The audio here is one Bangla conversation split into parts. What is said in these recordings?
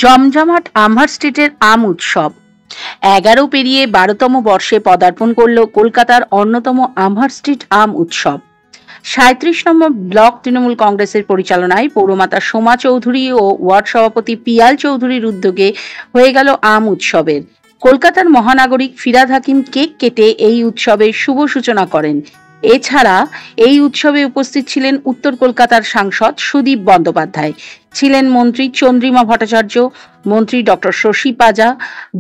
জমজমাট আমহার স্ট্রিটের আম উৎসব 11 পেরিয়ে 12তম বর্ষে পদার্পণ করল কলকাতার অন্যতম আমহার স্ট্রিট আম উৎসব। 37 নম্বর ব্লক তৃণমূল কংগ্রেসের পরিচালনায় পৌরমাতা সোমা চৌধুরী ও ওয়ার্ড সভাপতি পিয়াল চৌধুরীর উদ্যোগে হয়ে গেল আম উৎসবের। কলকাতার মহানাগরিক ফিরাদ হাকিম কেক কেটে এই উৎসবের শুভ সূচনা করেন। এছাড়া এই উৎসবে উপস্থিত ছিলেন উত্তর কলকাতার সাংসদ সুদীপ বন্দ্যোপাধ্যায়, ছিলেন মন্ত্রী চন্দ্রিমা ভট্টাচার্য, মন্ত্রী ডক্টর শশী পাজা,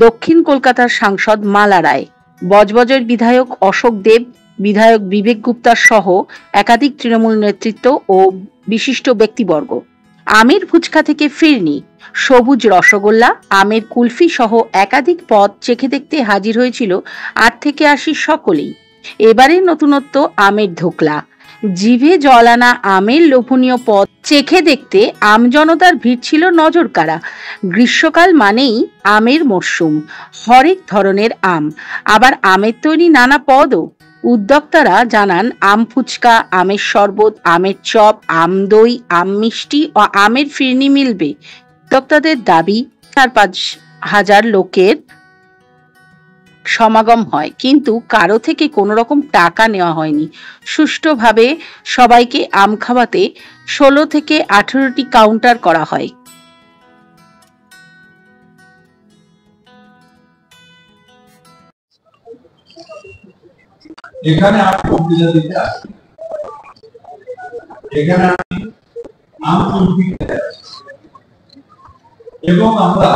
দক্ষিণ কলকাতার সাংসদ মালা রায়, বজবজের বিধায়ক অশোক দেব, বিধায়ক বিবেক গুপ্তা সহ একাধিক তৃণমূল নেতৃত্ব ও বিশিষ্ট ব্যক্তিবর্গ। আমের ফুচকা থেকে ফিরনি, সবুজ রসগোল্লা, আমের কুলফি সহ একাধিক পদ চেখে দেখতে হাজির হয়েছিল 8 থেকে 80 সকলেই। এবারের নতুনত্ব আমের ধোকলা, জিভে জল আনা আমের লোভনীয় পদ চেখে দেখতে আমজনতার ভিড় ছিল নজর কাড়া। গ্রীষ্মকাল মানেই আমের মরশুম, হরেক ধরনের আম, আবার আমের তৈরি নানা পদও। উদ্যোক্তারা জানান আম ফুচকা, আমের শরবত, আমের চপ, আম দই, আম মিষ্টি ও আমের ফিরনি মিলবে। উদ্যোক্তাদের দাবি 4-5 হাজার লোকের সমাগম হয়, কিন্তু কারো থেকে কোনো রকম টাকা নেওয়া হয়নি। সুষ্ঠুভাবে সবাইকে আম খাওয়াতে 16 থেকে 18টি কাউন্টার করা হয়। এখানে আমি বক্তৃতা দিতে আসি, এখানে আমি আম কুলফি খেতে আসি, এবং আমরা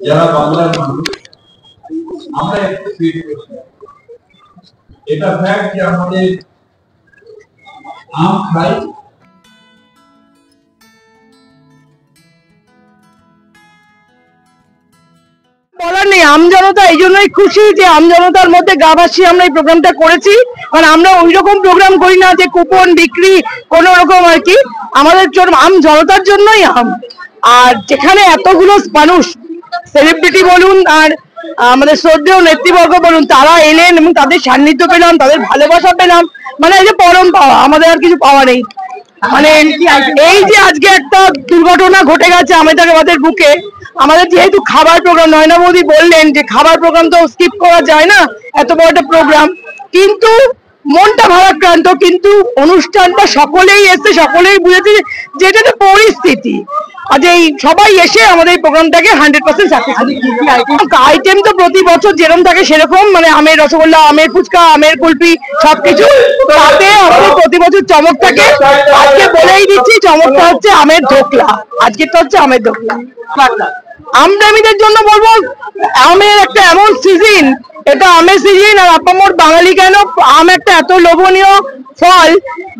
যারা বাংলার মানুষ আমরা একটু ফিট করছি। এটা ফ্যাক্ট যে আমাদের আম খাই। বলার নেই, আমজনতা এই জন্যই খুশি যে আমজনতার মধ্যে গা ভাসিয়ে আমরা এই প্রোগ্রামটা করেছি। কারণ আমরা ওই রকম প্রোগ্রাম করি না যে কুপন বিক্রি কোন রকম আর কি, আমাদের আমজনতার জন্যই আম। আর যেখানে এতগুলো মানুষ, সেলিব্রিটি বলুন আর আমাদের শ্রদ্ধেয় নেতৃবর্গ বলুন, তারা এলেন এবং তাদের সান্নিধ্য পেলাম, তাদের ভালোবাসা পেলাম, মানে এই যে পরম পাওয়া, আমাদের আর কিছু পাওয়া নেই। মানে এই যে আজকে একটা দুর্ঘটনা ঘটে গেছে আমাদের বুকে, আমাদের যেহেতু খাবার প্রোগ্রাম, নয়না মোদী বললেন যে খাবার প্রোগ্রাম তো স্কিপ করা যায় না, এত বড় একটা প্রোগ্রাম, কিন্তু মনটা ভারাক্রান্ত। কিন্তু অনুষ্ঠানটা সকলেই এসে সকলেই বুঝেছে যে এটা একটা পরিস্থিতি। আজ এই সবাই এসে আমাদের এই প্রোগ্রামটাকে 100% সাকসেসফুল। আইটেম তো প্রতি বছর যেরকম থাকে সেরকম, মানে আমের রসগোল্লা, আমের ফুচকা, আমের কুলফি সবকিছু, তাতে আমাদের প্রতি বছর চমক থাকে। আজকে বলেই দিচ্ছি, চমকটা হচ্ছে আমের ধোকলা। আজকে তো হচ্ছে আমের ধোকলা। আমপ্রেমীদের জন্য বলবো, আমের একটা এমন সিজন, এটা আমের সিজন। আর আপামর বাঙালি কেন, আম একটা এত লোভনীয় ফল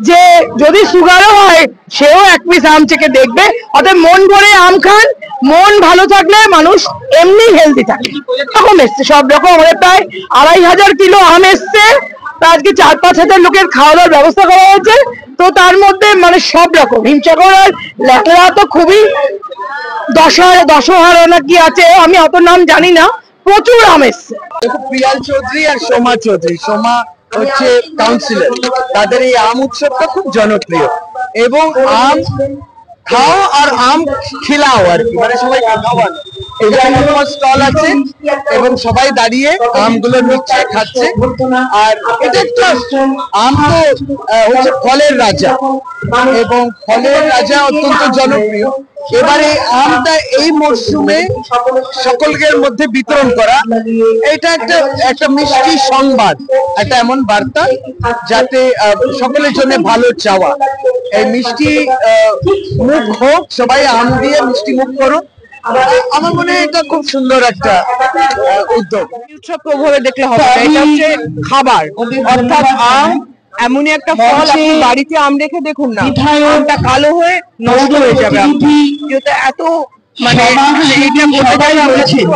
যে যদি সুগারও হয় সেও এক পিস আম চেখে দেখবে। অর্থাৎ মন ভরে আম খান, মন ভালো থাকলে মানুষ এমনি হেলদি থাকে। এরকম এসছে সব রকম, আমাদের প্রায় 2500 কিলো আম এসছে। আজকে 4-5 হাজার লোকের খাওয়া দাওয়ার ব্যবস্থা করা হয়েছে। তো তার মধ্যে মানে সব রকম হিমসাগর আর ল্যাকড়া তো খুবই, দশহারা না কি আছে, আমি অত নাম জানি না, প্রচুর আম এসছে। পিয়াল চৌধুরী আর সোমা চৌধুরী, সোমা হচ্ছে কাউন্সিলর, তাদের এই আম উৎসবটা খুব জনপ্রিয়। এবং আম খাও আর আম খিলাও আর কি, মানে সবাই খাওয়ানো। এখানে তোমার স্টল আছে এবং সবাই দাঁড়িয়ে আমগুলো নিচ্ছে, খাচ্ছে। আর এটা একটা আম তো হচ্ছে ফলের রাজা, এবং ফলের রাজা অত্যন্ত জনপ্রিয়। এবারে আমটা এই মরশুমে সকলের মধ্যে বিতরণ করা, এটা একটা মিষ্টি সংবাদ, একটা এমন বার্তা যাতে সকলের জন্য ভালো চাওয়া। এই মিষ্টি মুখ হোক, সবাই আম দিয়ে মিষ্টি মুখ করো। আমার মনে হয় এটা খুব সুন্দর একটা উদ্যোগ। উৎসব প্রভাবে দেখলে হবে, এটা হচ্ছে খাবার, অর্থাৎ আম এমনই একটা ফল, আপনি বাড়িতে আম রেখে দেখুন না, আমটা কালো হয়ে নষ্ট হয়ে যাবে। যেটা এত মানে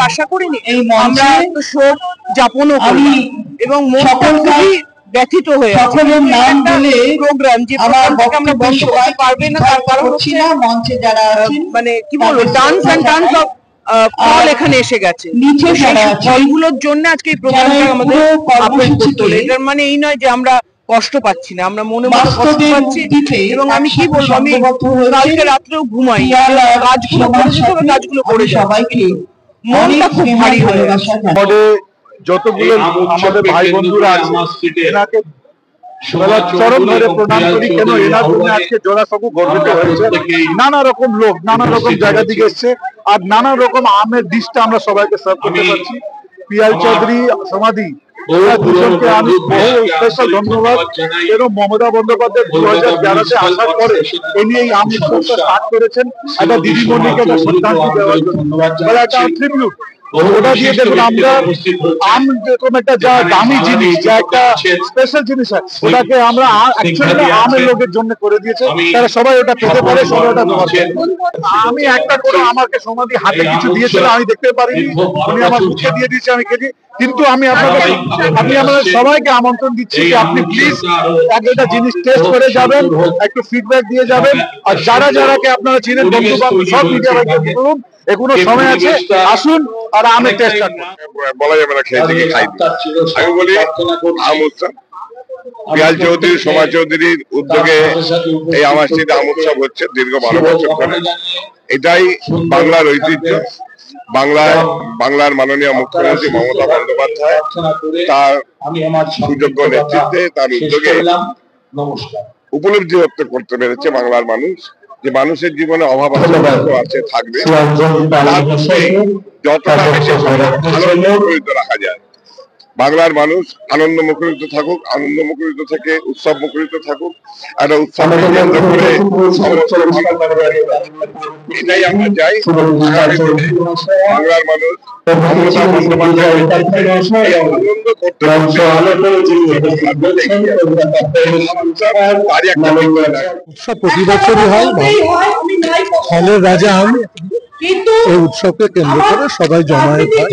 আশা করিনি, আমরা তো শোক যাপনও করি এবং খুবই ব্যথিত হয়ে প্রোগ্রাম যে আমরা বন্ধ করতে পারবে না, তার কারণ হচ্ছে মানে কি বলবো, dance and dance of fall এখানে এসে গেছে। ফলগুলোর জন্য আজকে এই প্রোগ্রামটা আমাদের আপলোড করতে হলো। এটার মানে এই নয় যে আমরা কষ্ট পাচ্ছি না, আমরা মনে মনে কষ্ট পাচ্ছি। এবং আমি কি বলবো, আমি কালকে রাত্রেও ঘুমাই, কাজগুলো করে যেতে হবে, কাজগুলো করে সবাইকে মনটা খুব ভারী হয়ে গেছে। যতগুলো আমাদের ভাই বন্ধুরা আছে এনাকে চরম ধরে প্রণাম করি। কেন এনার জন্য আজকে জোড়াসাঁকো গর্বিত হয়েছে। নানা রকম লোক নানা রকম জায়গা থেকে এসছে, আর নানা রকম আমের ডিশটা আমরা সবাইকে সার্ভ করতে পারছি। পিয়াল চৌধুরী সমাধি দুজনকে আমি বহু স্পেশাল ধন্যবাদ। কেন মমতা বন্দ্যোপাধ্যায় 2011-তে আসার পরে ইনি এই আম উৎসবটা স্টার্ট করেছেন একটা দিদিমণিকে একটা শ্রদ্ধাঞ্জলি দেওয়ার জন্য, একটা ট্রিবিউট। ওটা দিয়ে দেখুন আমরা আম যেরকম একটা যা দামি জিনিস, যা একটা স্পেশাল জিনিস হয়, ওটাকে আমরা অ্যাকচুয়ালি আমের লোকের জন্য করে দিয়েছে, তারা সবাই ওটা পেতে পারে, সবাই ওটা ব্যবহার করে। আমি একটা করে আমাকে সমাধি হাতে কিছু দিয়েছিল, আমি দেখতে পারিনি, উনি আমার মুখে দিয়ে দিয়েছে, আমি খেয়েছি। কিন্তু আমি আপনাদের সবাইকে আমন্ত্রণ দিচ্ছি যে আপনি প্লিজ একটা জিনিস টেস্ট করে যাবেন, একটু ফিডব্যাক দিয়ে যাবেন। আর যারা যারাকে আপনারা চিনেন বন্ধু বান্ধব সব মিডিয়া ভাইকে বলুন এখনো সময় আছে, আসুন আর আমের টেস্ট বলা যাবে না খেয়ে থেকে খাই। আমি বলি আম উৎসব পিয়াল চৌধুরী সোমা চৌধুরীর উদ্যোগে এই আমার স্ট্রিট আম উৎসব হচ্ছে দীর্ঘ 12 বছর ধরে। এটাই বাংলার ঐতিহ্য। বাংলার মাননীয় মুখ্যমন্ত্রী মমতা বন্দ্যোপাধ্যায় তার সুযোগ্য নেতৃত্বে, তার উদ্যোগে উপলব্ধি করতে পেরেছে বাংলার মানুষ যে মানুষের জীবনে অভাব আছে থাকবে, যতটা বেশি আনন্দ রাখা যায়। বাংলার মানুষ আনন্দ মুখরিত থাকুক, আনন্দ মুখরিত থেকে উৎসব মুখরিত থাকুক, একটা উৎসব কেন্দ্র করে এটাই আমরা চাই। বাংলার মানুষ আনন্দ করতে উৎসব প্রতি বছরই হয়। ফলের রাজা আম, এই উৎসবকে কেন্দ্র করে সবাই জমায়েত হয়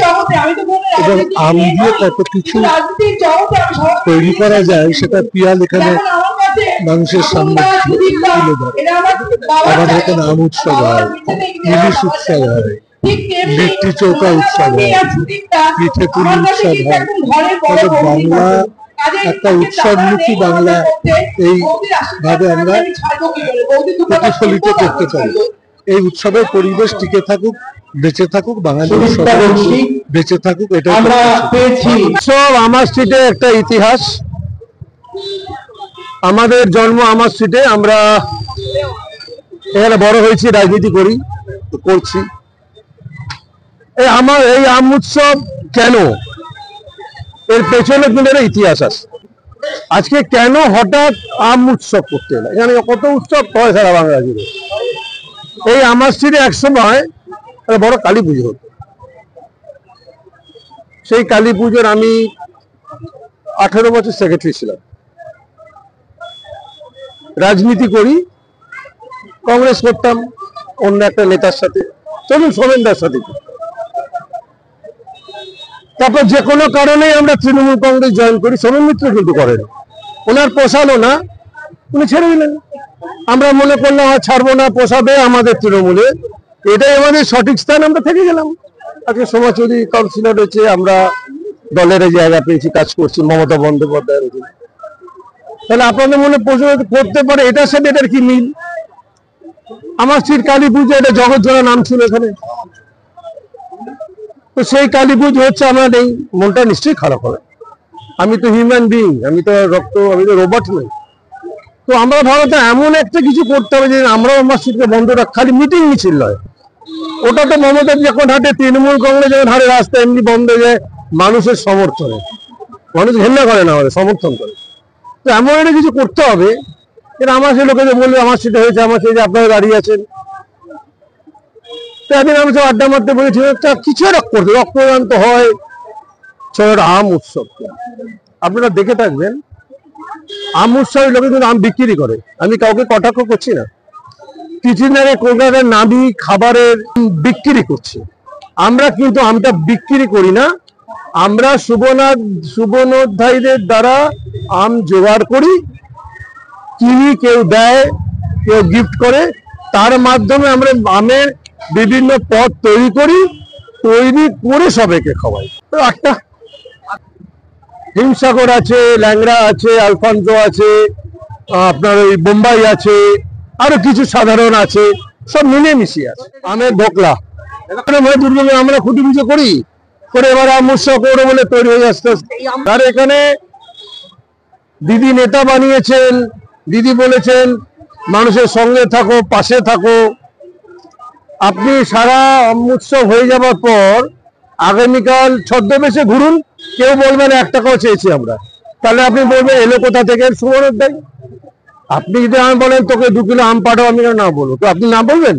এবং আম দিয়ে কত কিছু তৈরি করা যায় সেটা পিয়াল এখানে মানুষের সামনে তুলে ধরে। আমাদের এখানে আম উৎসব হয়, ইলিশ উৎসব হয়, লিট্টি চৌকা উৎসব হয়, পিঠে পুলি উৎসব হয়। তবে বাংলা একটা উৎসবমুখী বাংলা এইভাবে আমরা প্রতিফলিত করতে পারি। এই উৎসবের পরিবেশ টিকে থাকুক, বেঁচে থাকুক, বাঙালি উৎসব বেঁচে থাকুক, এটা আমরা পেয়েছি। উৎসব আমার স্ট্রিটে একটা ইতিহাস। আমাদের জন্ম আমার স্ট্রিটে, আমরা এখানে বড় হয়েছি, রাজনীতি করছি। এই আম উৎসব কেন, এর পেছনে কিন্তু একটা ইতিহাস আছে। আজকে কেন হঠাৎ আম উৎসব করতে এলাম? এখানে কত উৎসব হয় সারা বাংলা জুড়ে। এই আমার স্ট্রিটে এক সময় বড় কালী পুজো হতো। সেই কালী পুজোর আমি 18 বছর সেক্রেটারি ছিলাম। রাজনীতি করি, কংগ্রেস করতাম অন্য একটা নেতার সাথে, চলুন সোমেনদার সাথে। তারপর যে কোনো কারণে আমরা তৃণমূল কংগ্রেস জয়েন করি। সোমেন মিত্র কিন্তু করেন, ওনার পোষালো না, উনি ছেড়ে দিলেন। আমরা মনে করলাম আর ছাড়বো না, পোষাবে আমাদের তৃণমূলে, এটাই আমাদের সঠিক স্থান, আমরা থেকে গেলাম। আজকে সোমা চৌধুরী কাউন্সিলর হয়েছে, আমরা দলের জায়গা পেয়েছি, কাজ করছি মমতা বন্দ্যোপাধ্যায়ের অধীনে। তাহলে আপনাদের মনে প্রশ্ন করতে পারে এটার সাথে এটার কি মিল? আমার স্ট্রিট কালী পুজো, এটা জগৎজোড়া নাম ছিল এখানে। তো সেই কালী পুজো হচ্ছে, আমার এই মনটা নিশ্চয়ই খারাপ হবে। আমি তো হিউম্যান বিং, আমি তো রোবট নই। তো আমরা ভাবতে এমন একটা কিছু করতে হবে যে আমরাও আমার স্ট্রিটকে বন্ধ রাখ, খালি মিটিং মিছিল নয়। ওটা তো মমতা যখন হাঁটে, তৃণমূল কংগ্রেস যখন হাঁটে, রাস্তা এমনি বন্ধ হয়ে যায় মানুষের সমর্থনে। মানুষ ঘেন্না করে না, আমাদের সমর্থন করে। তো এমন একটা কিছু করতে হবে, এটা আমার সেই লোকেদের বলবে আমার সেটা হয়েছে, আমার সেই যে আপনারা দাঁড়িয়ে আছেন। তো একদিন আমি সব আড্ডা মারতে বলি, ঠিক আছে কিছু করতে, রক্তদান তো হয়। ছোট আম উৎসব আপনারা দেখে থাকবেন, আম উৎসবের লোকে কিন্তু আম বিক্রি করে। আমি কাউকে কটাক্ষ করছি না। কিছুদিন আগে কলকাতার নামি খাবারের বিক্রি করছে। আমরা কিন্তু আমটা বিক্রি করি না, আমরা শুভনোধ্যায়ীদের দ্বারা আম জোগাড় করি, কিনি, কেউ দেয়, কেউ গিফট করে, তার মাধ্যমে আমরা আমের বিভিন্ন পদ তৈরি করে সবাইকে খাওয়াই। একটা হিমসাগর আছে, ল্যাংড়া আছে, আলফানজো আছে, আপনার ওই বোম্বাই আছে, আরো কিছু সাধারণ আছে, সব মিলেমিশে আছে। আমের ঢোকলা দুর্গমে আমরা খুঁটি পুজো করি, করে এবার আম উৎসব করবো বলে তৈরি হয়ে আসতে আসতে। আর এখানে দিদি নেতা বানিয়েছেন, দিদি বলেছেন মানুষের সঙ্গে থাকো, পাশে থাকো। আপনি সারা উৎসব হয়ে যাবার পর আগামীকাল ছদ্মবেশে ঘুরুন, কেউ বলবেন 1 টাকাও চেয়েছি আমরা, তাহলে আপনি বলবেন এলো কোথা থেকে, সুমনের দেয়। আপনি যদি আমি বলেন তোকে 2 কিলো আম পাঠাও, আমি না বলবো, তো আপনি না বলবেন।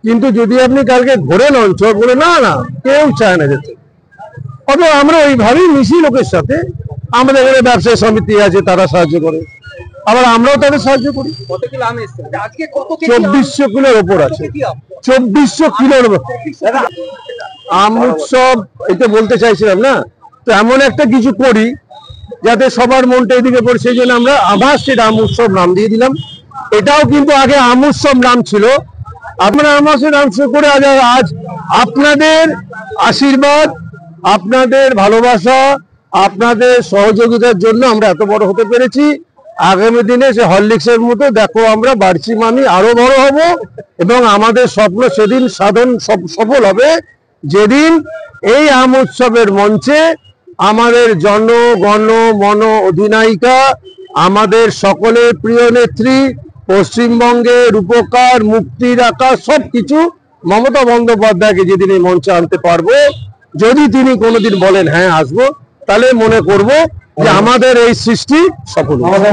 কিন্তু যদি আপনি কালকে ঘোরেন অঞ্চল, বলে না না কেউ চায় না যেতে, অথবা আমরা ওইভাবেই মিশি লোকের সাথে। আমাদের এখানে ব্যবসায়ী সমিতি আছে, তারা সাহায্য করে, আবার আমরাও তাদের সাহায্য করি। 2400 কিলোর ওপর আছে, 2400 কিলোর ওপর আম উৎসব। এটা বলতে চাইছিলাম না, তো এমন একটা কিছু করি যাতে সবার মনটা এদিকে পড়ে, সেই জন্য আমরা আবার সেটা আম উৎসব নাম দিয়ে দিলাম। এটাও কিন্তু আগে আম উৎসব নাম ছিল, আপনারা আম উৎসব নাম করে আজ আপনাদের আশীর্বাদ, আপনাদের ভালোবাসা, আপনাদের সহযোগিতার জন্য আমরা এত বড় হতে পেরেছি। আগামী দিনে সে হরলিক্সের মতো দেখো আমরা বাড়ছি মামি আরো বড় হব, এবং আমাদের স্বপ্ন সেদিন সফল হবে যেদিন এই আম উৎসবের মঞ্চে আমাদের জনগণ মন অধিনায়িকা, আমাদের সকলের প্রিয় নেত্রী, পশ্চিমবঙ্গের রূপকার, মুক্তির আকাশ, সবকিছু মমতা বন্দ্যোপাধ্যায়কে যেদিন এই মঞ্চে আনতে পারবো, যদি তিনি কোনোদিন বলেন হ্যাঁ আসবো, তাহলে মনে করব যে আমাদের এই সৃষ্টি সফল হবে।